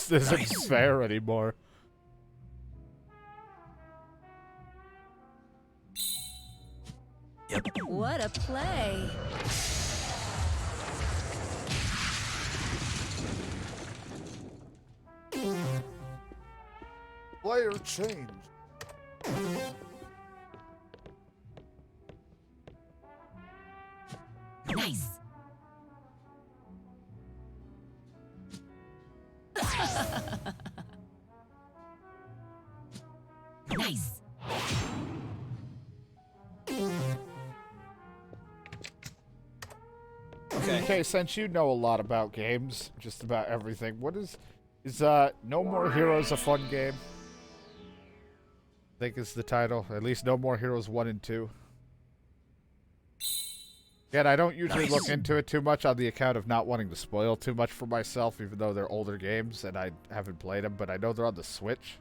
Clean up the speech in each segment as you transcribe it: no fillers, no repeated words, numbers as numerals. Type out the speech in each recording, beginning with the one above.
This isn't fair anymore. Yep. What a play. Player change. Nice. Nice. Okay, since you know a lot about games, just about everything, what is No More Heroes a fun game? I think is the title. At least No More Heroes 1 and 2. Again, I don't usually look into it too much on the account of not wanting to spoil too much for myself, even though they're older games and I haven't played them, but I know they're on the Switch.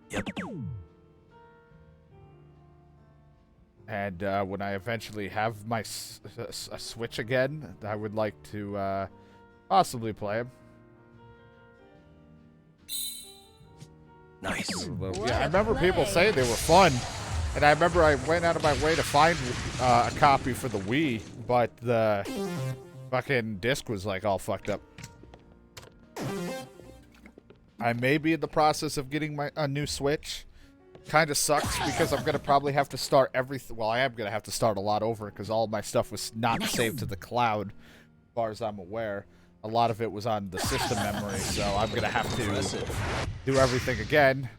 Yep. And when I eventually have my a Switch again, I would like to possibly play them. Nice. Yeah, I remember people saying they were fun, and I remember I went out of my way to find a copy for the Wii, but the fucking disc was like all fucked up. I may be in the process of getting a new Switch. Kind of sucks because I'm gonna probably have to start everything. Well, I am gonna have to start a lot over because all of my stuff was not saved to the cloud, as far as I'm aware. A lot of it was on the system memory, so I'm gonna have to do everything again.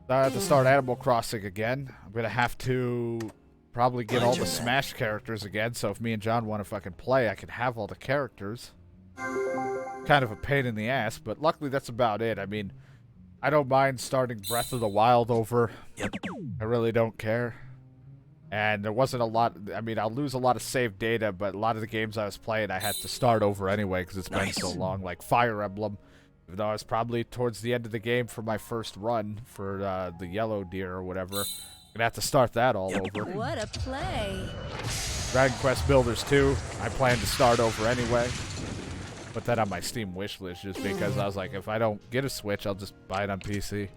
I have to start Animal Crossing again. I'm gonna have to probably get all the Smash characters again. So if me and John want to fucking play, I can have all the characters. Kind of a pain in the ass, but luckily that's about it. I mean, I don't mind starting Breath of the Wild over. Yep. I really don't care. And there wasn't a lot. I mean, I'll lose a lot of saved data, but a lot of the games I was playing, I had to start over anyway because it's been so long. Like Fire Emblem, even though I was probably towards the end of the game for my first run for the Yellow Deer or whatever. I'm gonna have to start that all over. What a play. Dragon Quest Builders 2, I plan to start over anyway. Put that on my Steam wish list just because I was like, if I don't get a Switch, I'll just buy it on PC.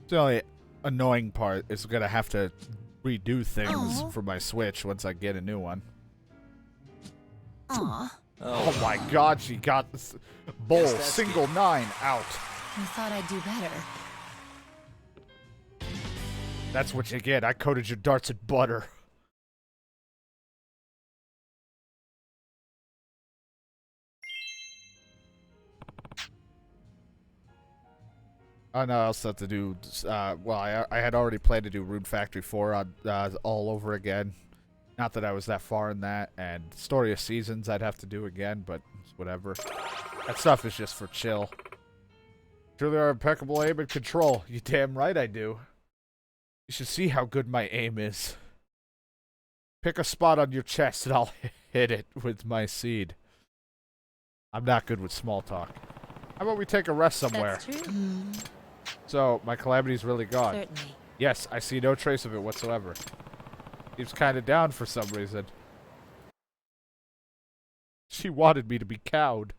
The only annoying part is going to have to redo things for my Switch once I get a new one. Aw. Oh my god, she got this bowl, single 9 out. I thought I'd do better. That's what you get. I coated your darts in butter. Oh no, I also have to do, well, I had already planned to do Rune Factory 4 on, all over again. Not that I was that far in that, and Story of Seasons I'd have to do again, but it's whatever. That stuff is just for chill. Truly are impeccable aim and control. You damn right I do. You should see how good my aim is. Pick a spot on your chest and I'll hit it with my seed. I'm not good with small talk. How about we take a rest somewhere? That's true. So, my calamity's really gone. Certainly. Yes, I see no trace of it whatsoever. Seems kind of down for some reason. She wanted me to be cowed.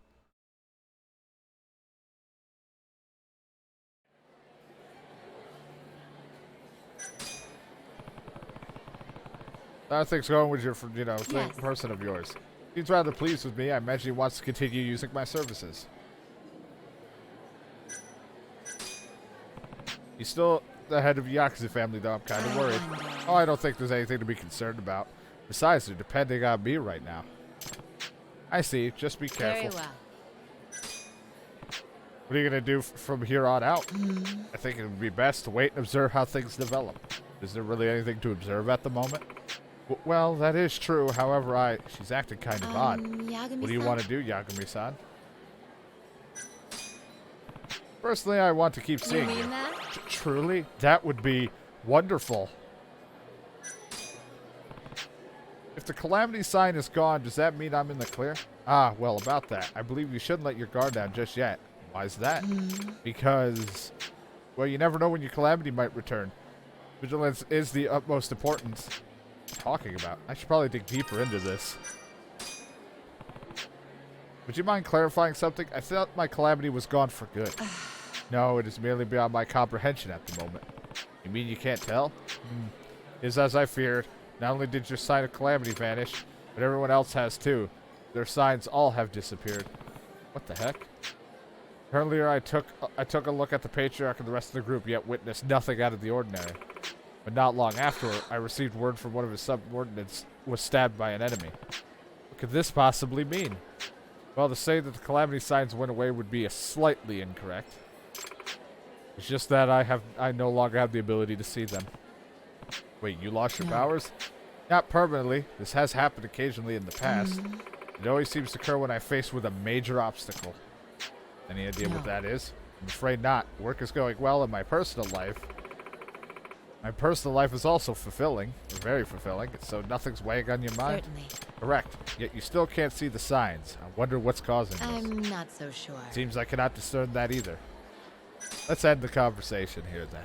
How are things going with your, person of yours? He's rather pleased with me. I imagine he wants to continue using my services. He's still the head of the Yakuza family, though. I'm kind of worried. Oh, I don't think there's anything to be concerned about. Besides, they're depending on me right now. I see. Just be careful. Very well. What are you going to do from here on out? I think it would be best to wait and observe how things develop. Is there really anything to observe at the moment? Well, that is true. However, she's acting kind of odd. What do you want to do, Yagami-san? Personally, I want to keep seeing you. That? Truly? That would be wonderful. If the calamity sign is gone, does that mean I'm in the clear? Ah, well, about that. I believe you shouldn't let your guard down just yet. Why is that? Because, well, you never know when your calamity might return. Vigilance is the utmost importance. talking about? I should probably dig deeper into this. Would you mind clarifying something? I thought my calamity was gone for good. No, it is merely beyond my comprehension at the moment. You mean you can't tell? It is as I feared. Not only did your sign of calamity vanish, but everyone else has too. Their signs all have disappeared. What the heck? Earlier I took a look at the patriarch and the rest of the group, yet witnessed nothing out of the ordinary. But not long after, I received word from one of his subordinates was stabbed by an enemy. What could this possibly mean? Well, to say that the calamity signs went away would be slightly incorrect. It's just that I no longer have the ability to see them. Wait, you lost your powers? Not permanently. This has happened occasionally in the past. It always seems to occur when I'm faced with a major obstacle. Any idea what that is? I'm afraid not. Work is going well in my personal life. My personal life is also fulfilling, very fulfilling, so nothing's weighing on your mind? Certainly. Correct. Yet you still can't see the signs. I wonder what's causing this. I'm not so sure. Seems I cannot discern that either. Let's end the conversation here then.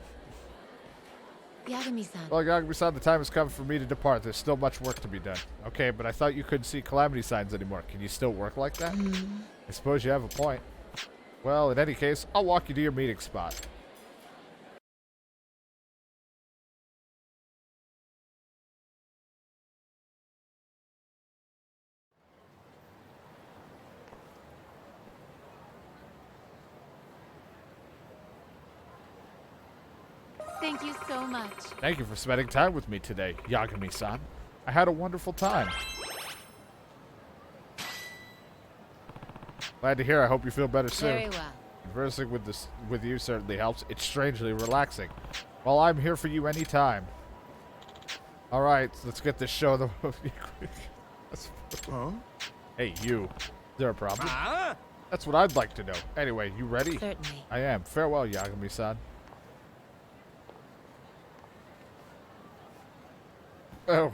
Yagami-san. Well, Yagami-san, the time has come for me to depart. There's still much work to be done. Okay, but I thought you couldn't see calamity signs anymore. Can you still work like that? I suppose you have a point. Well, in any case, I'll walk you to your meeting spot. Thank you so much. Thank you for spending time with me today, Yagami-san. I had a wonderful time. Glad to hear. I hope you feel better soon. Very well. Conversing with you certainly helps. It's strangely relaxing. Well, I'm here for you anytime. All right, let's get this show the Huh? Hey, you. Is there a problem? That's what I'd like to know. Anyway, you ready? Certainly. I am. Farewell, Yagami-san. Oh.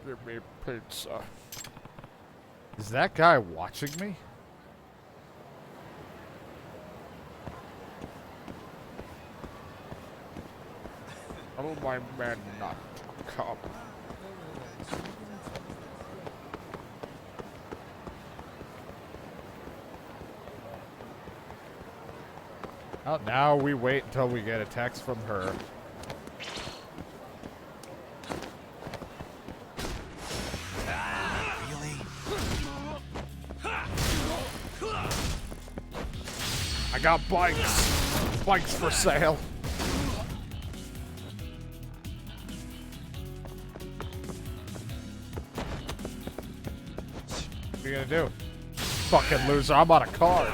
Give me pizza. Is that guy watching me? Tell my men not to come. Well, now we wait until we get a text from her. Really? I got bikes. Bikes for sale. What are you gonna do? Fucking loser, I'm on a card.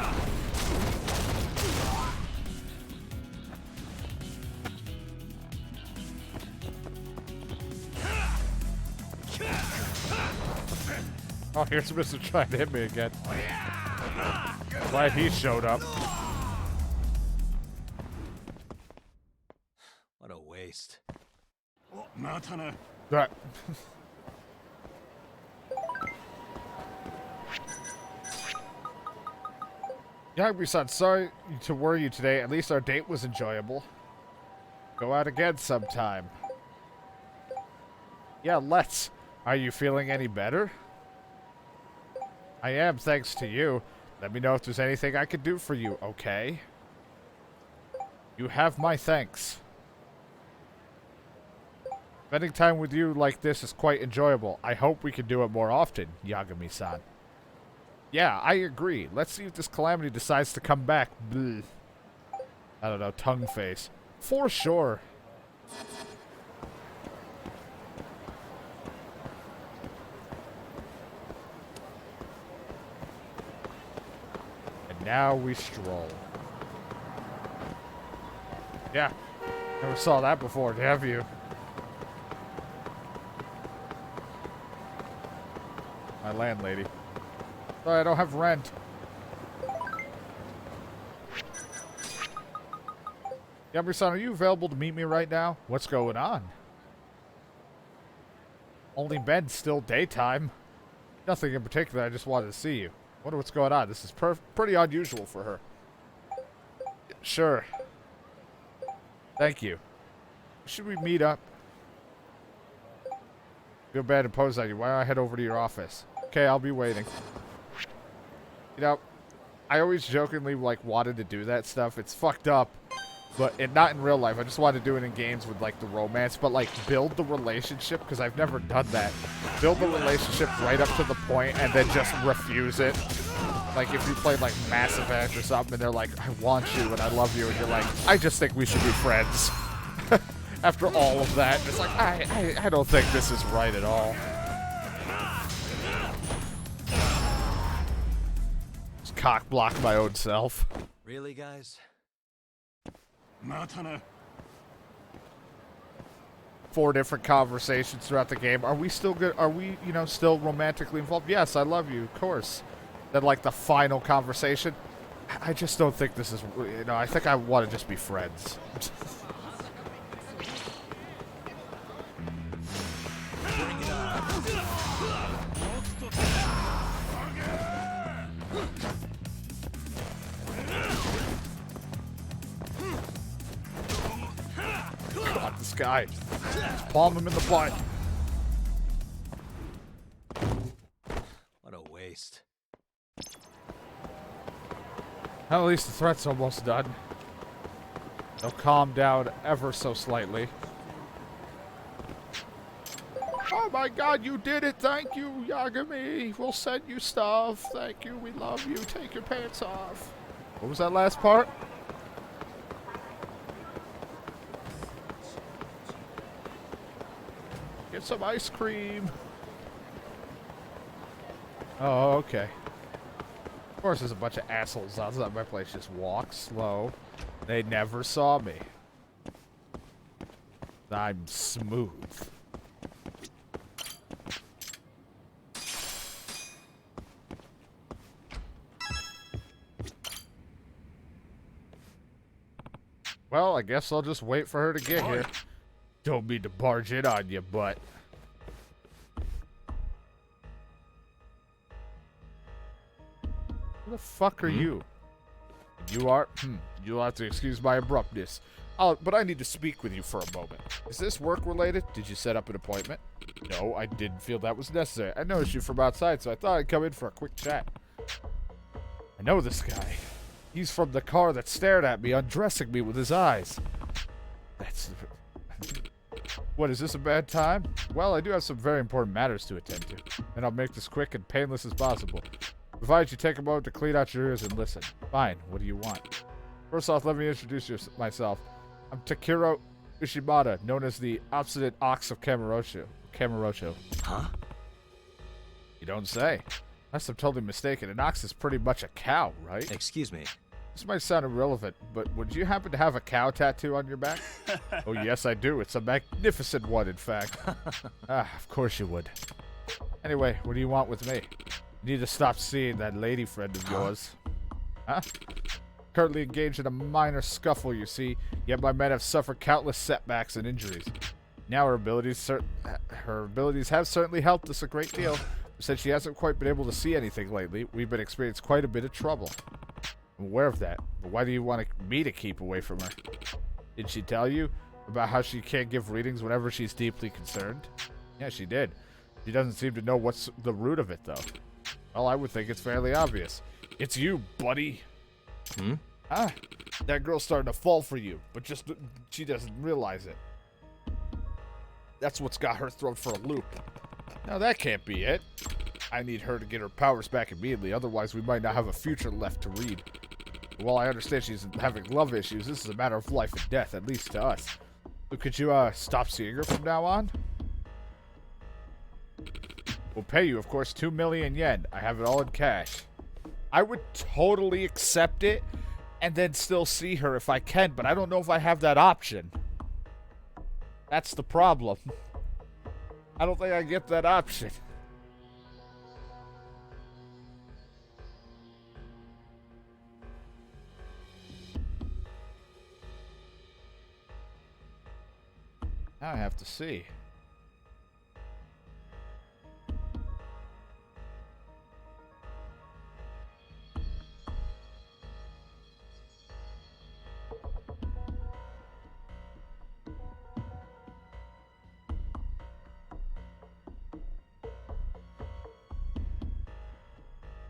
Oh, here's Mr. trying to hit me again. Glad he showed up. What a waste. That. Yagami-san, sorry to worry you today. At least our date was enjoyable. Go out again sometime. Yeah, let's. Are you feeling any better? I am, thanks to you. Let me know if there's anything I can do for you, okay? You have my thanks. Spending time with you like this is quite enjoyable. I hope we can do it more often, Yagami-san. Yeah, I agree. Let's see if this calamity decides to come back. Blech. I don't know, tongue face. For sure. And now we stroll. Yeah, never saw that before, have you? My landlady. Sorry, I don't have rent. Yagami-san, are you available to meet me right now? What's going on? Only bed, still daytime. Nothing in particular, I just wanted to see you. Wonder what's going on. This is pretty unusual for her. Sure. Thank you. Should we meet up? Feel bad to impose on you. Why don't I head over to your office? Okay, I'll be waiting. You know, I always jokingly, like, wanted to do that stuff. It's fucked up. But not in real life. I just wanted to do it in games with, like, the romance. But, like, build the relationship, because I've never done that. Build the relationship right up to the point and then just refuse it. Like, if you played, like, Mass Effect or something, and they're like, I want you and I love you, and you're like, I just think we should be friends. After all of that, it's like, I don't think this is right at all. Just cock block my own self. Really, guys? 4 different conversations throughout the game. Are we still good? Are we, you know, still romantically involved? Yes, I love you, of course. Then, like, the final conversation, I just don't think this is, you know, I think I want to just be friends. God, this guy. Just palm him in the butt. What a waste. At least the threat's almost done. They'll calm down ever so slightly. Oh my god, you did it! Thank you, Yagami! We'll send you stuff. Thank you, we love you. Take your pants off. What was that last part? Get some ice cream. Oh, okay. Of course, there's a bunch of assholes outside my place. Just walk slow. They never saw me. I'm smooth. Well, I guess I'll just wait for her to get here. Don't mean to barge in on you, but... Who the fuck are you? You are? You'll have to excuse my abruptness. But I need to speak with you for a moment. Is this work-related? Did you set up an appointment? No, I didn't feel that was necessary. I noticed you from outside, so I thought I'd come in for a quick chat. I know this guy. He's from the car that stared at me, undressing me with his eyes. That's... What, is this a bad time? Well, I do have some very important matters to attend to, and I'll make this quick and painless as possible. Provided you take a moment to clean out your ears and listen. Fine, what do you want? First off, let me introduce myself. I'm Takiro Ushimata, known as the Obstinate Ox of Kamurocho. Huh? You don't say. Unless I'm totally mistaken, an ox is pretty much a cow, right? Excuse me. This might sound irrelevant, but would you happen to have a cow tattoo on your back? Oh, yes, I do. It's a magnificent one, in fact. Of course you would. Anyway, what do you want with me? You need to stop seeing that lady friend of yours. Huh? Currently engaged in a minor scuffle, you see, yet my men have suffered countless setbacks and injuries. Now her abilities have certainly helped us a great deal. Since she hasn't quite been able to see anything lately, we've been experiencing quite a bit of trouble. I'm aware of that, but why do you want me to keep away from her? Did she tell you about how she can't give readings whenever she's deeply concerned? Yeah, she did. She doesn't seem to know what's the root of it, though. Well, I would think it's fairly obvious. It's you, buddy. That girl's starting to fall for you, but just she doesn't realize it. That's what's got her thrown for a loop. Now that can't be it. I need her to get her powers back immediately, otherwise we might not have a future left to read. While I understand she's having love issues, this is a matter of life and death, at least to us. So could you, stop seeing her from now on? We'll pay you, of course, 2 million yen. I have it all in cash. I would totally accept it and then still see her if I can, but I don't know if I have that option. That's the problem. I don't think I get that option. Now I have to see.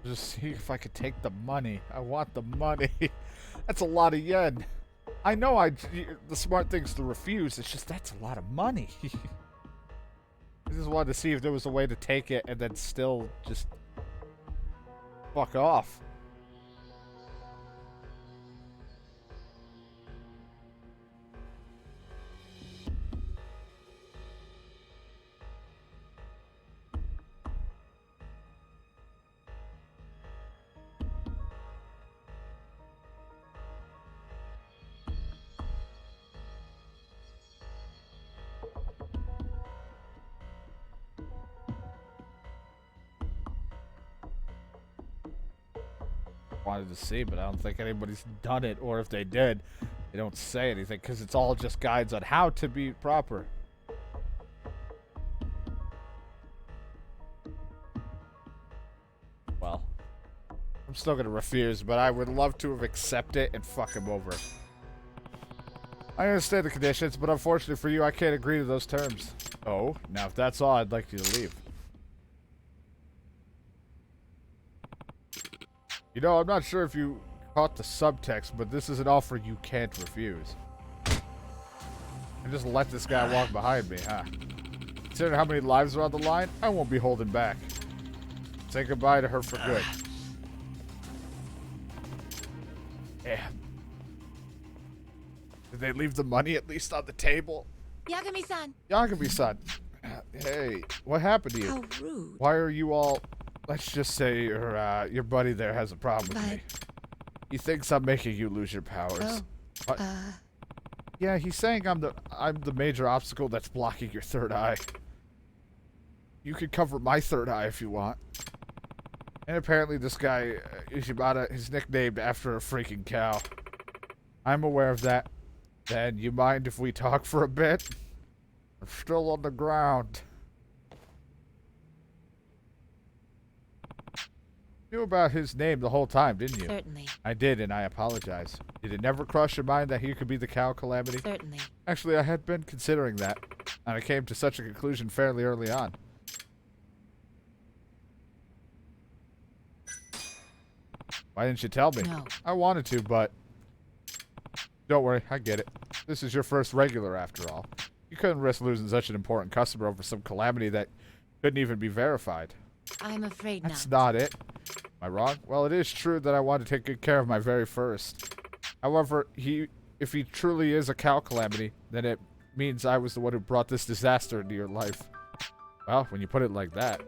Just see if I could take the money. I want the money. That's a lot of yen. I know the smart thing's to refuse. It's just that's a lot of money. I just wanted to see if there was a way to take it and then still just fuck off. Wanted to see, but I don't think anybody's done it, or if they did, they don't say anything because it's all just guides on how to be proper. Well, I'm still gonna refuse, but I would love to have accepted it and fuck him over. I understand the conditions, but unfortunately for you, I can't agree to those terms. Oh, now if that's all, I'd like you to leave. You know, I'm not sure if you caught the subtext, but this is an offer you can't refuse. And just let this guy walk behind me, huh? Considering how many lives are on the line, I won't be holding back. Say goodbye to her for good. Yeah. Did they leave the money at least on the table? Yagami-san. Yagami-san. Hey, what happened to you? How rude. Why are you all... Let's just say your buddy there has a problem with me. He thinks I'm making you lose your powers. Oh, What? Yeah, he's saying I'm the major obstacle that's blocking your third eye. You could cover my third eye if you want. And apparently this guy, Ishibata, is nicknamed after a freaking cow. I'm aware of that. Then, you mind if we talk for a bit? I'm still on the ground. You knew about his name the whole time, didn't you? Certainly. I did, and I apologize. Did it never cross your mind that he could be the cow Calamity? Certainly. Actually, I had been considering that, and I came to such a conclusion fairly early on. Why didn't you tell me? No. I wanted to, but... Don't worry, I get it. This is your first regular, after all. You couldn't risk losing such an important customer over some calamity that couldn't even be verified. I'm afraid That's not. not it. Am I wrong? Well, it is true that I want to take good care of my very first. However, if he truly is a cow calamity, then it means I was the one who brought this disaster into your life. Well, when you put it like that.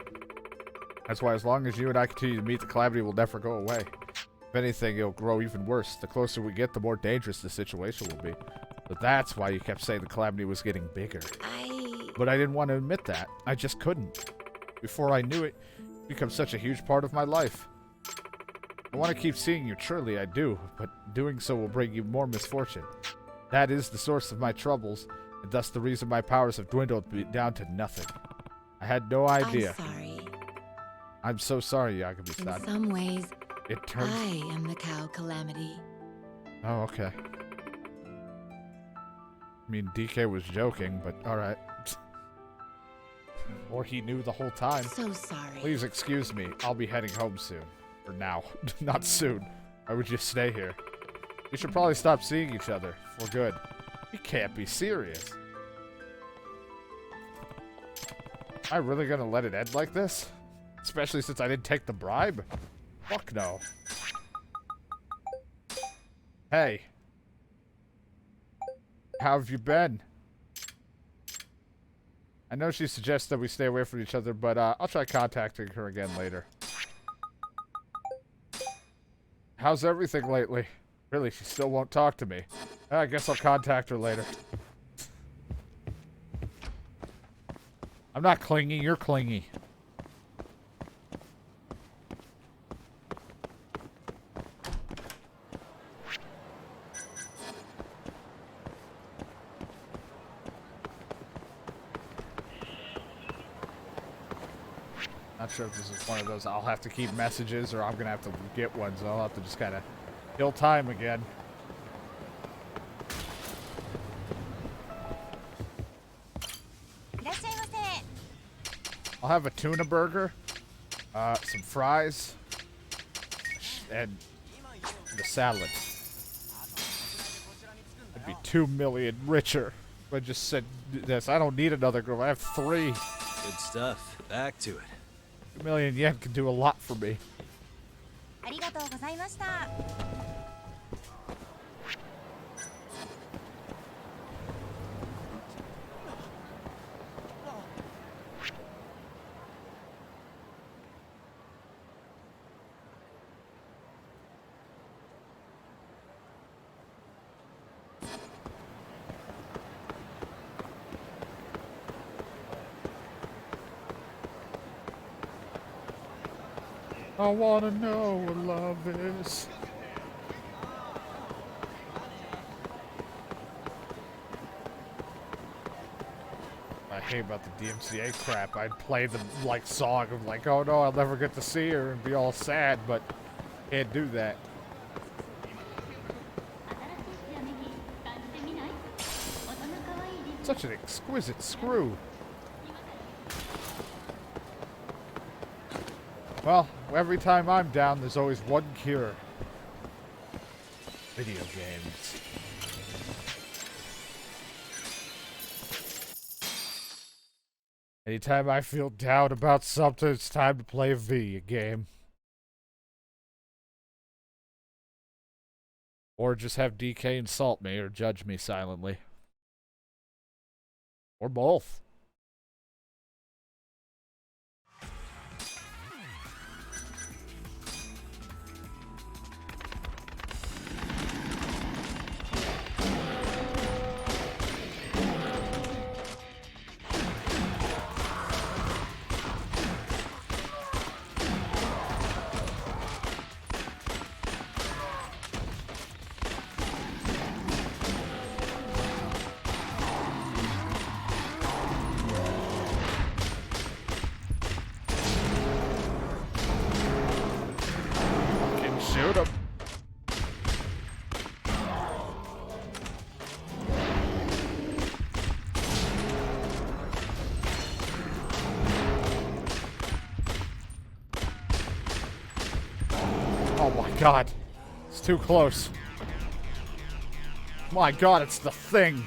That's why as long as you and I continue to meet, the calamity will never go away. If anything, it'll grow even worse. The closer we get, the more dangerous the situation will be. But that's why you kept saying the calamity was getting bigger. But I didn't want to admit that. I just couldn't. Before I knew it, it became such a huge part of my life. I want to keep seeing you, truly I do, but doing so will bring you more misfortune. That is the source of my troubles, and thus the reason my powers have dwindled down to nothing. I had no idea. I'm sorry. I'm so sorry, In Yagami-san. some ways, It turns... I am the cow calamity. Oh, okay. I mean, DK was joking, but alright. Or he knew the whole time. So sorry. Please excuse me. I'll be heading home soon. Or now. Not soon. Why would you stay here? We should probably stop seeing each other. For good. You can't be serious. Am I really gonna let it end like this? Especially since I didn't take the bribe? Fuck no. Hey. How have you been? I know she suggests that we stay away from each other, but I'll try contacting her again later. How's everything lately? Really, she still won't talk to me. I guess I'll contact her later. I'm not clingy, you're clingy. Not sure if this is one of those I'll have to keep messages or I'm gonna have to get one, so I'll have to just kind of kill time again. I'll have a tuna burger, some fries, and the salad. I'd be 2 million richer if I just said this. I don't need another girl. I have 3. Good stuff. Back to it. 2 million yen can do a lot for me. ありがとうございました。I wanna know what love is. I hate about the DMCA crap. I'd play the like song of like, oh no, I'll never get to see her and be all sad, but can't do that. Such an exquisite screw. Well, every time I'm down, there's always one cure. Video games. Anytime I feel down about something, it's time to play a video game. Or just have DK insult me or judge me silently. Or both. Shoot him. Oh my god. It's too close. My god, it's the thing.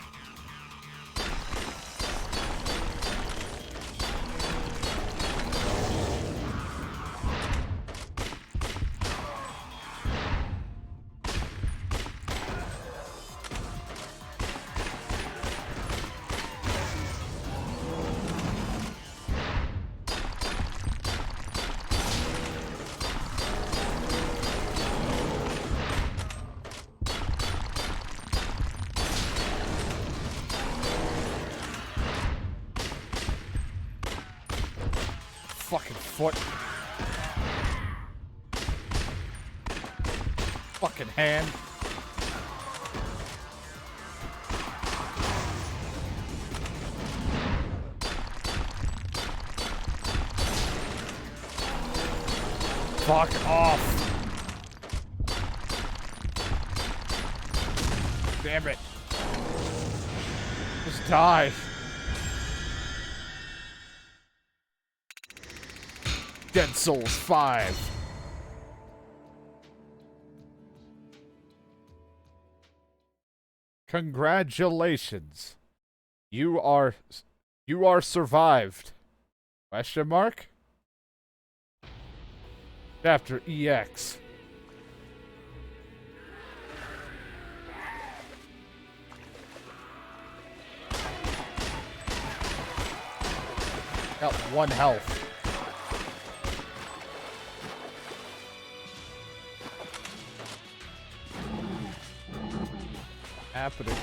Fucking foot. Fucking hand. Fuck off. Damn it. Just die. Dead Souls 5. Congratulations. You are survived. Question mark? Chapter EX. Got 1 health. Happening.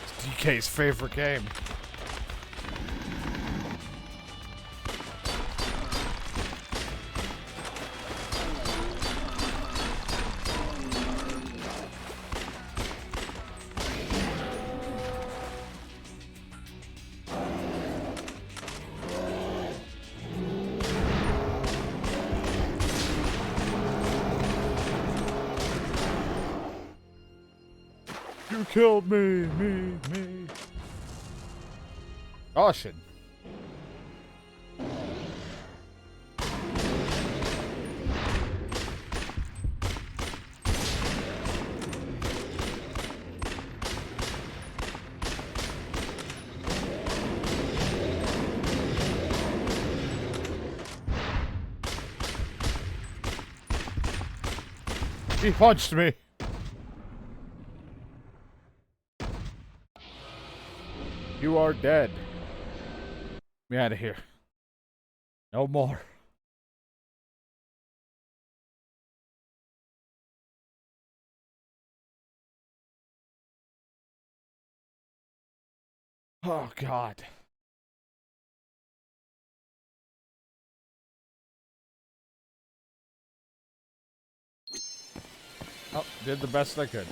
It's DK's favorite game. You killed me. Caution. He punched me. You are dead. Get me out of here. No more. Oh, God. Oh, did the best I could.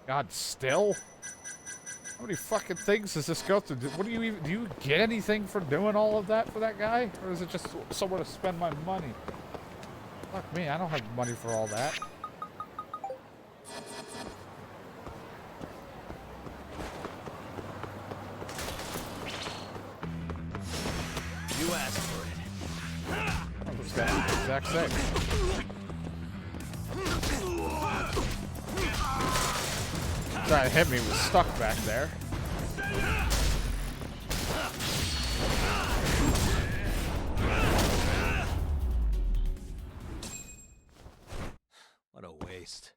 God, still? How many fucking things does this go through? What do you get anything for doing all of that for that guy? Or is it just somewhere to spend my money? Fuck me, I don't have money for all that. You asked for it. Oh, this guy's the exact same. Trying to hit me was stuck back there. What a waste.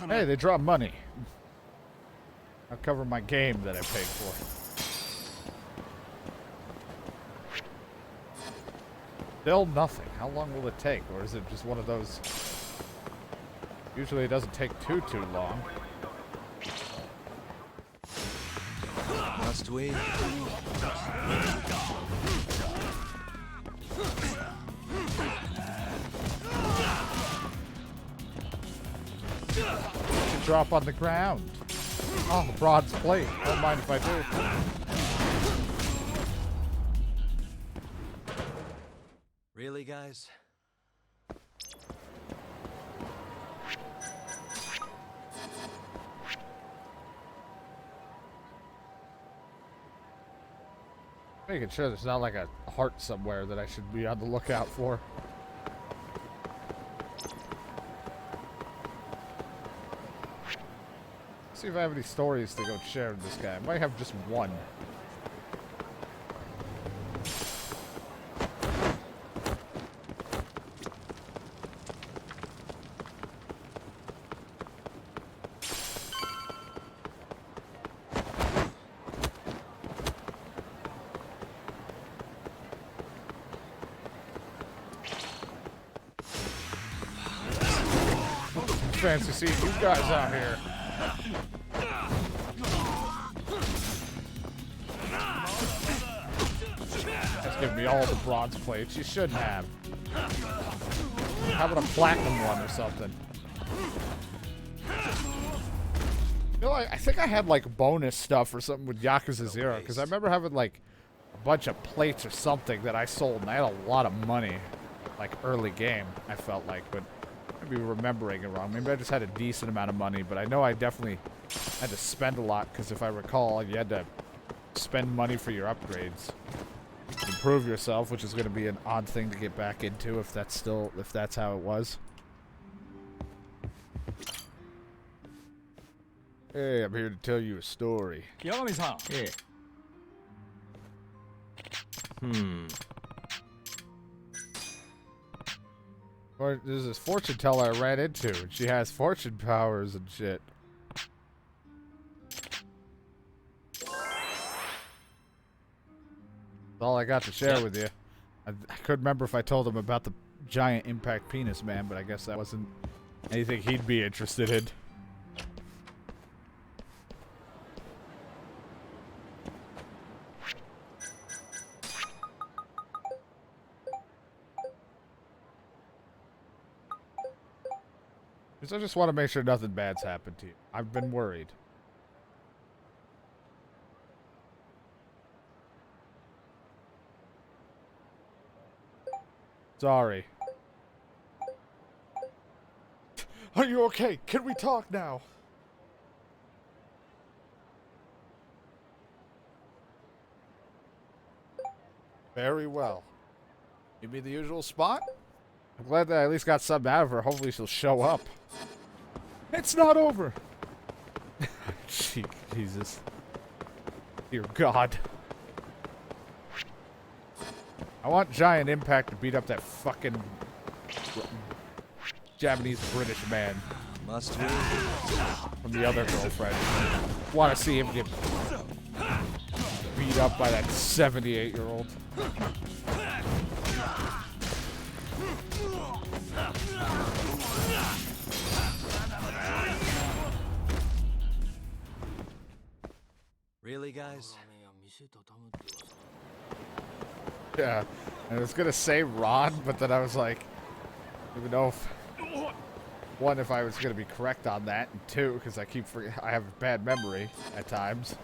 Hey, they dropped money. I'll cover my game that I paid for. Still nothing. How long will it take? Or is it just one of those... Usually it doesn't take too long. Must we? Drop on the ground. Oh, bronze plate. Don't mind if I do. Really, guys? Making sure there's not like a heart somewhere that I should be on the lookout for. See if I have any stories to go share with this guy. I might have just one. Fancy seeing you guys out here. That's giving me all the bronze plates. You shouldn't have. How about a platinum one or something? You know, I think I had like bonus stuff or something with Yakuza 0 because I remember having like a bunch of plates or something that I sold and I had a lot of money, like early game. I felt like, but maybe remembering it wrong. Maybe I just had a decent amount of money, but I know I definitely had to spend a lot because if I recall, you had to spend money for your upgrades, improve yourself, which is going to be an odd thing to get back into if that's how it was. Hey, I'm here to tell you a story. Yagami-san. Yeah. Or there's this fortune teller I ran into, and she has fortune powers and shit. That's all I got to share with you. I couldn't remember if I told him about the giant impact penis man, but I guess that wasn't anything he'd be interested in. I just want to make sure nothing bad's happened to you. I've been worried. Sorry. Are you okay? Can we talk now? Very well. Give me the usual spot? I'm glad that I at least got something out of her. Hopefully she'll show up. It's not over! Jesus. Dear God. I want Giant Impact to beat up that fucking Japanese British man Must we? from the other girlfriend. Want to see him get beat up by that 78-year-old. Really, guys? Yeah, I was gonna say Ron, but then I was like, I don't even know if one, if I was gonna be correct on that, and two, because I have a bad memory at times,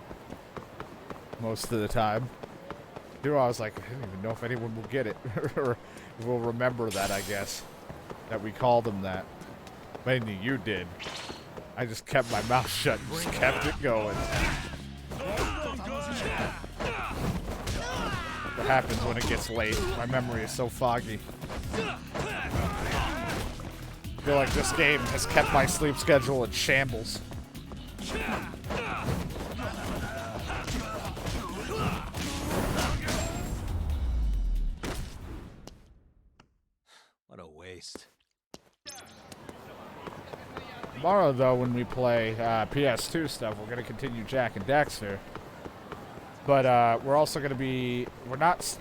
most of the time. Two, I was like, I don't even know if anyone will get it or will remember that. I guess that we called him that. Mainly you did. I just kept my mouth shut and just kept it going. What happens when it gets late? My memory is so foggy. I feel like this game has kept my sleep schedule in shambles. What a waste. Tomorrow, though, when we play PS2 stuff, we're going to continue Jack and Dexter. But we're also going to be... We're not...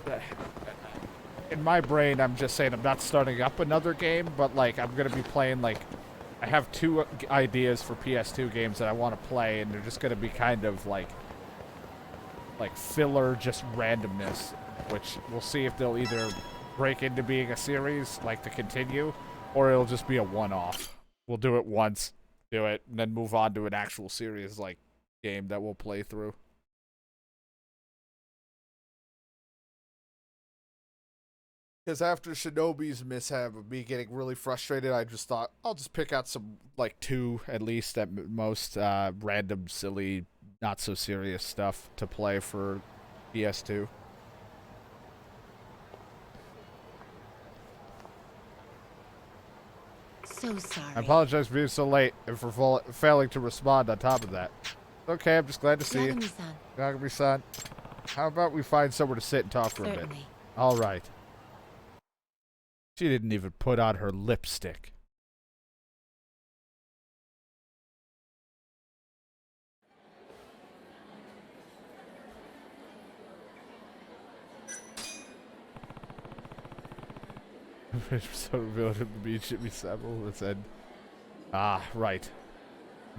in my brain, I'm just saying I'm not starting up another game, but, like, I'm going to be playing, like... I have two ideas for PS2 games that I want to play, and they're just going to be kind of, like filler, just randomness, which we'll see if they'll either break into being a series, like to continue, or it'll just be a one-off. We'll do it once, do it, and then move on to an actual series, like, game that we'll play through. Because after Shinobi's mishap of me getting really frustrated, I just thought, I'll just pick out some, like, two, at least, at most, random, silly, not-so-serious stuff to play for PS2. So sorry. I apologize for being so late and for failing to respond on top of that. Okay, I'm just glad to see you. Yagami-san. Yagami-san, how about we find somewhere to sit and talk for a bit? Certainly. All right. She didn't even put on her lipstick. So revealed at the beach at me several. It said, ah, right.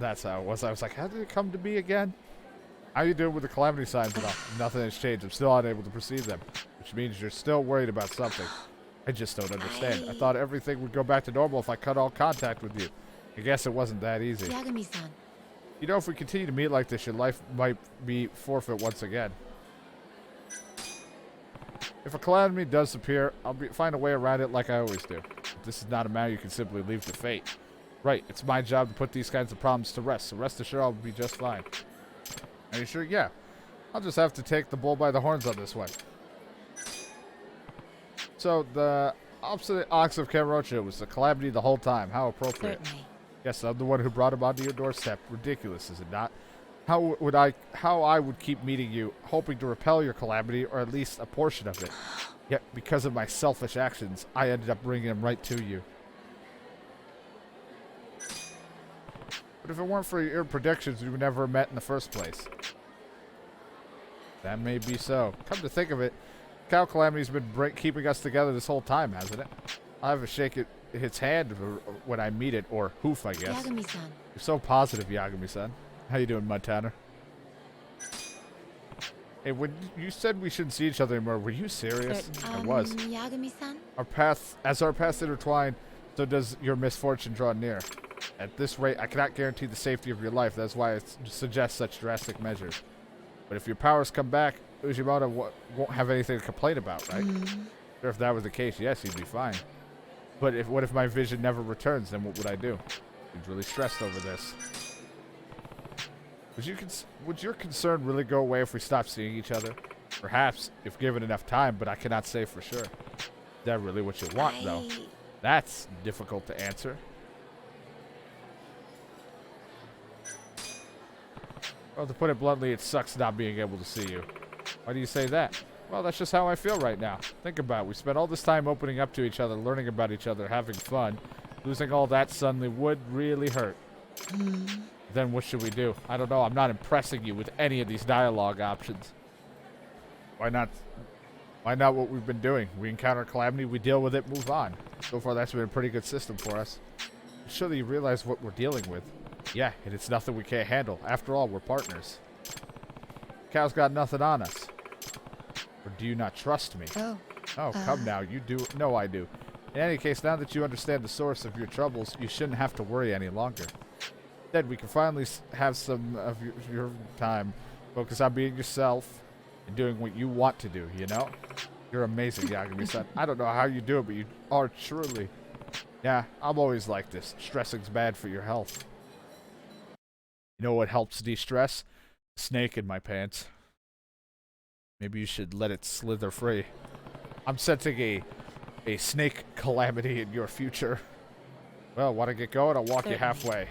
That's how it was. I was like, how did it come to be again? How you doing with the calamity signs and all? Nothing has changed. I'm still unable to perceive them, which means you're still worried about something. I just don't understand. I thought everything would go back to normal if I cut all contact with you. I guess it wasn't that easy. Yagami-san. You know, if we continue to meet like this, your life might be forfeit once again. If a calamity does appear, I'll find a way around it like I always do. But this is not a matter you can simply leave to fate. Right, it's my job to put these kinds of problems to rest, so rest assured I'll be just fine. Are you sure? Yeah. I'll just have to take the bull by the horns on this one. So, the opposite ox of Kamurocho was the calamity the whole time. How appropriate. Certainly. Yes, I'm the one who brought him onto your doorstep. Ridiculous, is it not? How I would keep meeting you, hoping to repel your calamity, or at least a portion of it. Yet, because of my selfish actions, I ended up bringing him right to you. But if it weren't for your predictions, we would never have met in the first place. That may be so. Come to think of it, Cow Calamity's been keeping us together this whole time, hasn't it? I'll have a shake its hand when I meet it, or hoof, I guess. Yagami-san. You're so positive, Yagami-san. How you doing, Mud Tanner? Hey, when you said we shouldn't see each other anymore, were you serious? I was. Yagami-san? As our paths intertwine, so does your misfortune draw near. At this rate, I cannot guarantee the safety of your life. That's why I suggest such drastic measures. But if your powers come back, Ujimoto won't have anything to complain about, right? Or if that was the case, yes, he'd be fine. But what if my vision never returns? Then what would I do? He's really stressed over this. Would your concern really go away if we stopped seeing each other? Perhaps, if given enough time, but I cannot say for sure. Is that really what you want, though? That's difficult to answer. Well, to put it bluntly, it sucks not being able to see you. Why do you say that? Well, that's just how I feel right now. Think about it. We spent all this time opening up to each other, learning about each other, having fun. Losing all that suddenly would really hurt. Then what should we do? I don't know. I'm not impressing you with any of these dialogue options. Why not? Why not what we've been doing? We encounter calamity, we deal with it, move on. So far, that's been a pretty good system for us. Surely you realize what we're dealing with. Yeah, and it's nothing we can't handle. After all, we're partners. Cal's got nothing on us. Or do you not trust me? Oh. Oh, come now. You do. No, I do. In any case, now that you understand the source of your troubles, you shouldn't have to worry any longer. Instead, we can finally have some of your time. Focus on being yourself and doing what you want to do, you know? You're amazing, Yagami-san. I don't know how you do it, but you are truly. Yeah, I'm always like this. Stressing's bad for your health. You know what helps de-stress? Snake in my pants. Maybe you should let it slither free. I'm sensing a snake calamity in your future. Well, want to get going? I'll walk you halfway.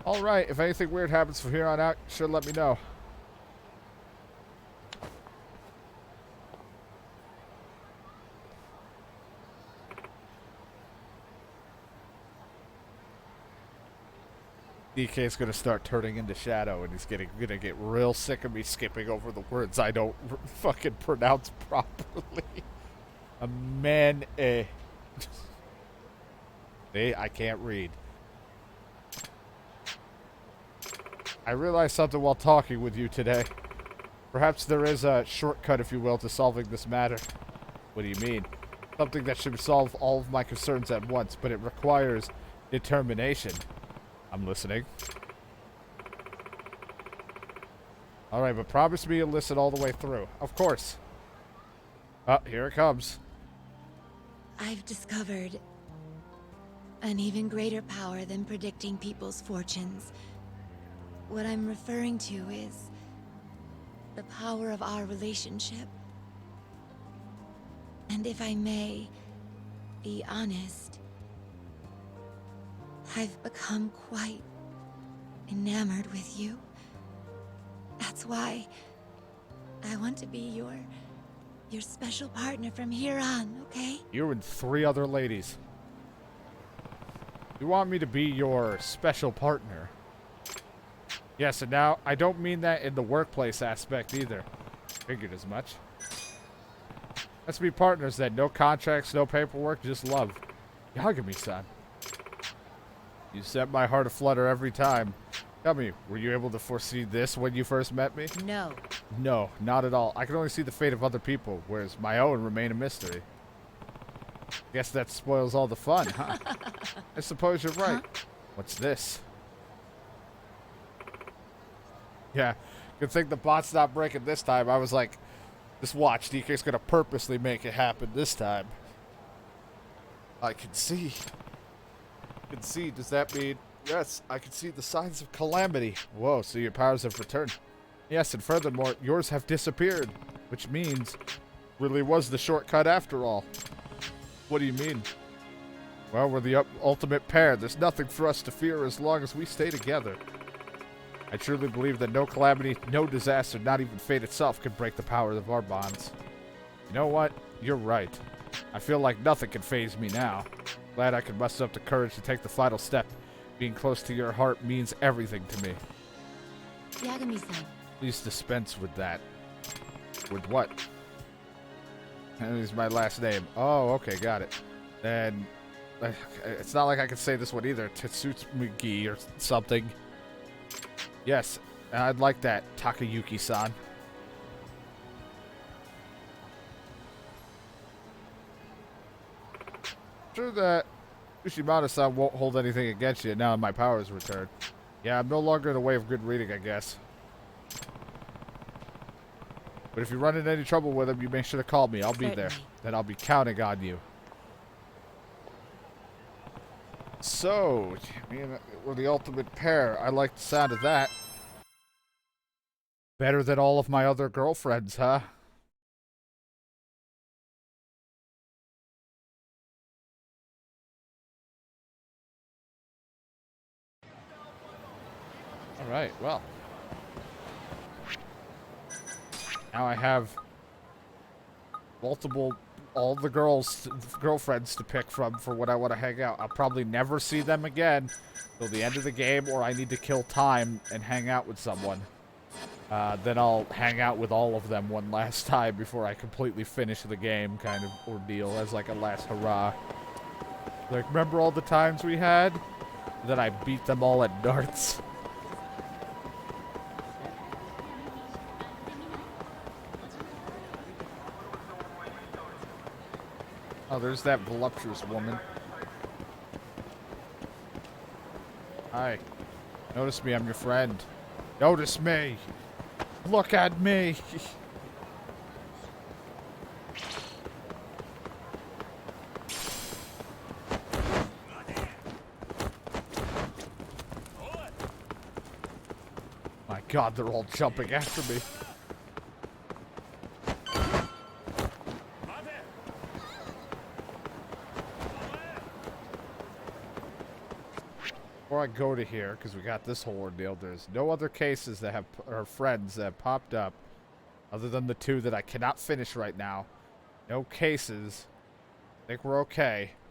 Alright, if anything weird happens from here on out, sure let me know. DK's gonna start turning into Shadow, and he's gonna get real sick of me skipping over the words I don't fucking pronounce properly. A man, See, I can't read. I realized something while talking with you today. Perhaps there is a shortcut, if you will, to solving this matter. What do you mean? Something that should solve all of my concerns at once, but it requires determination. I'm listening. Alright, but promise me you'll listen all the way through. Of course. Oh, here it comes. I've discovered an even greater power than predicting people's fortunes. What I'm referring to is the power of our relationship. And if I may be honest, I've become quite enamored with you. That's why I want to be your special partner from here on, okay? You and 3 other ladies. You want me to be your special partner? Yes, and now, I don't mean that in the workplace aspect either. Figured as much. Let's be partners then. No contracts, no paperwork, just love. Yagami-san. You set my heart aflutter every time. Tell me, were you able to foresee this when you first met me? No. No, not at all. I can only see the fate of other people, whereas my own remain a mystery. Guess that spoils all the fun, huh? I suppose you're right. Huh? What's this? Yeah, good thing the bot's not breaking this time. I was like, just watch, DK's gonna purposely make it happen this time. I can see. I can see, does that mean... Yes, I can see the signs of calamity. Whoa, so your powers have returned. Yes, and furthermore, yours have disappeared. Which means, really was the shortcut after all. What do you mean? Well, we're the ultimate pair. There's nothing for us to fear as long as we stay together. I truly believe that no calamity, no disaster, not even fate itself can break the power of our bonds. You know what? You're right. I feel like nothing can faze me now. Glad I could muster up the courage to take the final step. Being close to your heart means everything to me. Yagami-san. Please dispense with that. With what? That is my last name. Oh, okay, got it. Then, it's not like I can say this one either. Tetsutsugi or something. Yes, I'd like that, Takayuki-san. Sure that Ushimata-san won't hold anything against you now my powers returned. Yeah, I'm no longer in the way of good reading, I guess. But if you run into any trouble with him, you make sure to call me. I'll be there. Then I'll be counting on you. So, we're the ultimate pair. I like the sound of that. Better than all of my other girlfriends, huh? Right, well. Now I have all the girlfriends to pick from for when I want to hang out. I'll probably never see them again till the end of the game, or I need to kill time and hang out with someone. Then I'll hang out with all of them one last time before I completely finish the game, kind of ordeal, as like a last hurrah. Like, remember all the times we had? Then I beat them all at darts. Oh, there's that voluptuous woman. Hi. Notice me, I'm your friend. Notice me! Look at me! My God, they're all jumping after me. Before I go to here, because we got this whole ordeal, there's no other cases that have, or friends that have popped up, other than the 2 that I cannot finish right now. No cases. I think we're okay.